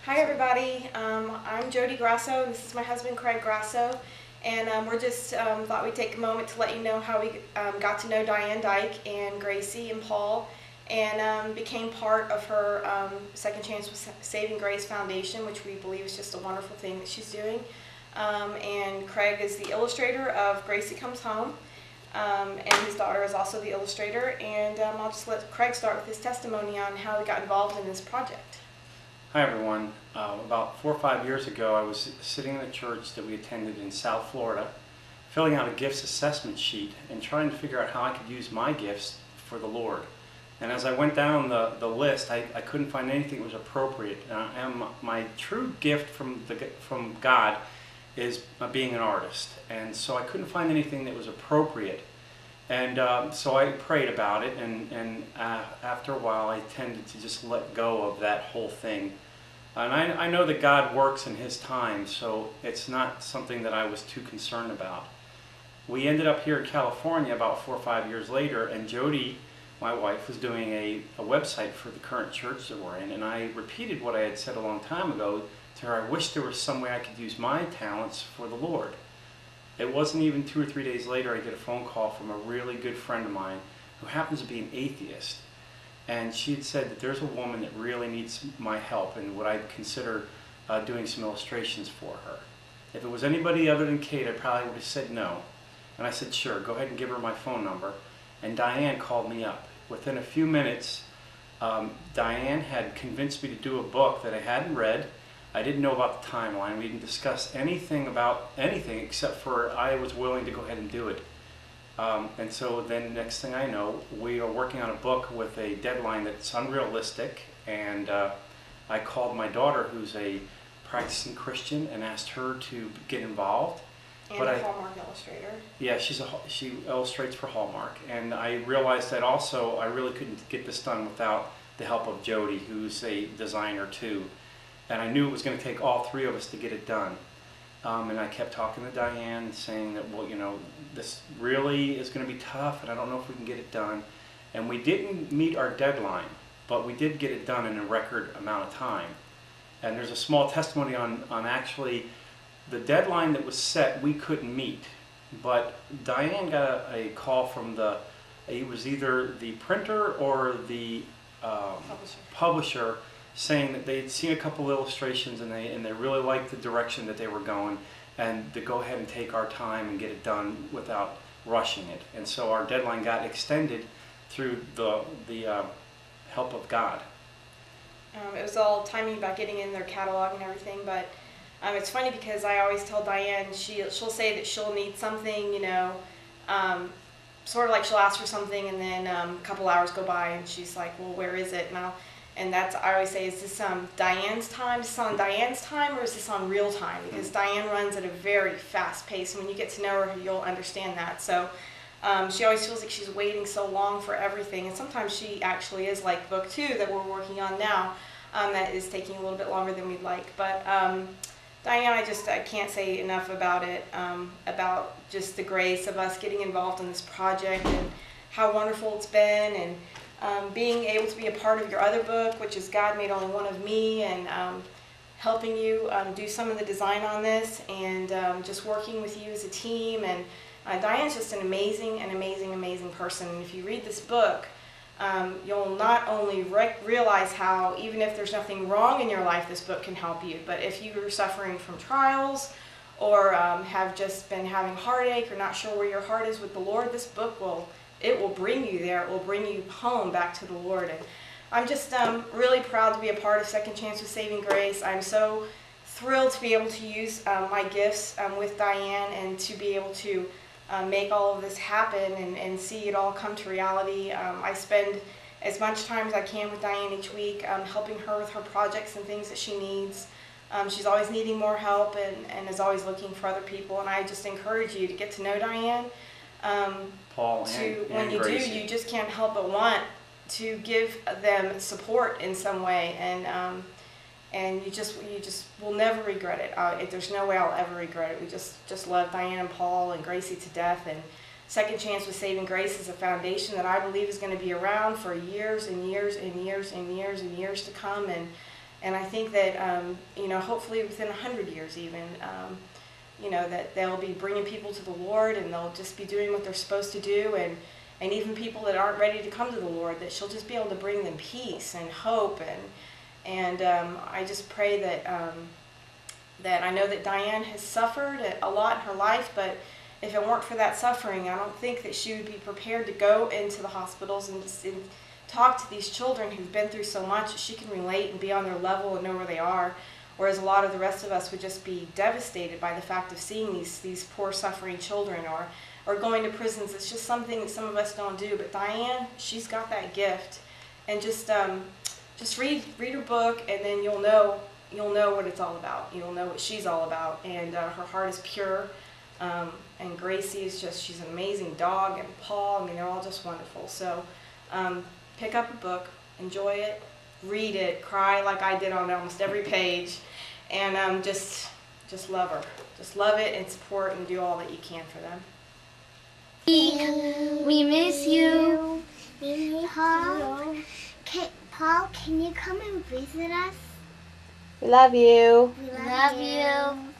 Hi everybody, I'm Jody Grasso, and this is my husband Craig Grasso, and we're just thought we'd take a moment to let you know how we got to know Diane Dyke and Gracie and Paul, and became part of her Second Chance with Saving Grace Foundation, which we believe is just a wonderful thing that she's doing. And Craig is the illustrator of Gracie Comes Home, and his daughter is also the illustrator, and I'll just let Craig start with his testimony on how he got involved in this project. Hi everyone. About 4 or 5 years ago, I was sitting in a church that we attended in South Florida, filling out a gifts assessment sheet and trying to figure out how I could use my gifts for the Lord. And as I went down the list, I couldn't find anything that was appropriate. And my true gift from God is being an artist, and so I couldn't find anything that was appropriate. And so I prayed about it, and after a while I tended to just let go of that whole thing. And I know that God works in His time, so it's not something that I was too concerned about. We ended up here in California about 4 or 5 years later, and Jody, my wife, was doing a website for the current church that we're in, and I repeated what I had said a long time ago to her. I wish there was some way I could use my talents for the Lord. It wasn't even 2 or 3 days later I get a phone call from a really good friend of mine who happens to be an atheist. And she had said that there's a woman that really needs my help and would I consider doing some illustrations for her. If it was anybody other than Kate, I probably would have said no. And I said, sure, go ahead and give her my phone number. And Diane called me up. Within a few minutes, Diane had convinced me to do a book that I hadn't read. I didn't know about the timeline. We didn't discuss anything about anything except for I was willing to go ahead and do it. And so then next thing I know, we are working on a book with a deadline that's unrealistic. And I called my daughter, who's a practicing Christian, and asked her to get involved. And a Hallmark illustrator. Yeah, she illustrates for Hallmark. And I realized that also I really couldn't get this done without the help of Jody, who's a designer too. And I knew it was going to take all three of us to get it done. And I kept talking to Diane, saying that, well, you know, this really is going to be tough, and I don't know if we can get it done. And we didn't meet our deadline, but we did get it done in a record amount of time. And there's a small testimony on actually the deadline that was set we couldn't meet. But Diane got a call from it was either the printer or the publisher, saying that they had seen a couple illustrations and they really liked the direction that they were going, and to go ahead and take our time and get it done without rushing it. And so our deadline got extended through the help of God. It was all timing about getting in their catalog and everything, but it's funny because I always tell Diane, she'll say that she'll need something, you know, sort of like she'll ask for something, and then a couple hours go by and she's like, well, where is it? And I always say, is this Diane's time? Is this on Diane's time, or is this on real time? Because Diane runs at a very fast pace, and when you get to know her, you'll understand that. So she always feels like she's waiting so long for everything, and sometimes she actually is, like book 2 that we're working on now, that is taking a little bit longer than we'd like. But Diane, I can't say enough about it, about just the grace of us getting involved in this project and how wonderful it's been, and being able to be a part of your other book, which is God Made Only One of Me, and helping you do some of the design on this, and just working with you as a team. And Diane's just an amazing person. And if you read this book, you'll not only realize how, even if there's nothing wrong in your life, this book can help you. But if you are suffering from trials, or have just been having heartache, or not sure where your heart is with the Lord, this book will bring you there. It will bring you home back to the Lord. And I'm just really proud to be a part of Second Chance with Saving Grace. I'm so thrilled to be able to use my gifts with Diane, and to be able to make all of this happen and see it all come to reality. I spend as much time as I can with Diane each week, helping her with her projects and things that she needs. She's always needing more help, and is always looking for other people. And I just encourage you to get to know Diane. Paul when you Gracie. do, you just can't help but want to give them support in some way, and you just will never regret it. There's no way I'll ever regret it. We just love Diane and Paul and Gracie to death, and Second Chance with Saving Grace is a foundation that I believe is going to be around for years and years and years and years and years to come, And I think that, hopefully within 100 years even, that they'll be bringing people to the Lord, and they'll just be doing what they're supposed to do, and even people that aren't ready to come to the Lord, that she'll just be able to bring them peace and hope. And I just pray that I know that Diane has suffered a lot in her life, but if it weren't for that suffering, I don't think that she would be prepared to go into the hospitals and talk to these children who've been through so much. She can relate and be on their level and know where they are, whereas a lot of the rest of us would just be devastated by the fact of seeing these poor suffering children, or going to prisons. It's just something that some of us don't do. But Diane, she's got that gift, and just read her book, and then you'll know what it's all about. You'll know what she's all about, and her heart is pure. And Gracie is she's an amazing dog, and Paul, I mean, they're all just wonderful. So pick up a book, enjoy it, read it, cry like I did on almost every page, and just love her. Just love it and support and do all that you can for them. We miss you. Paul, can you come and visit us? We love you. We love you.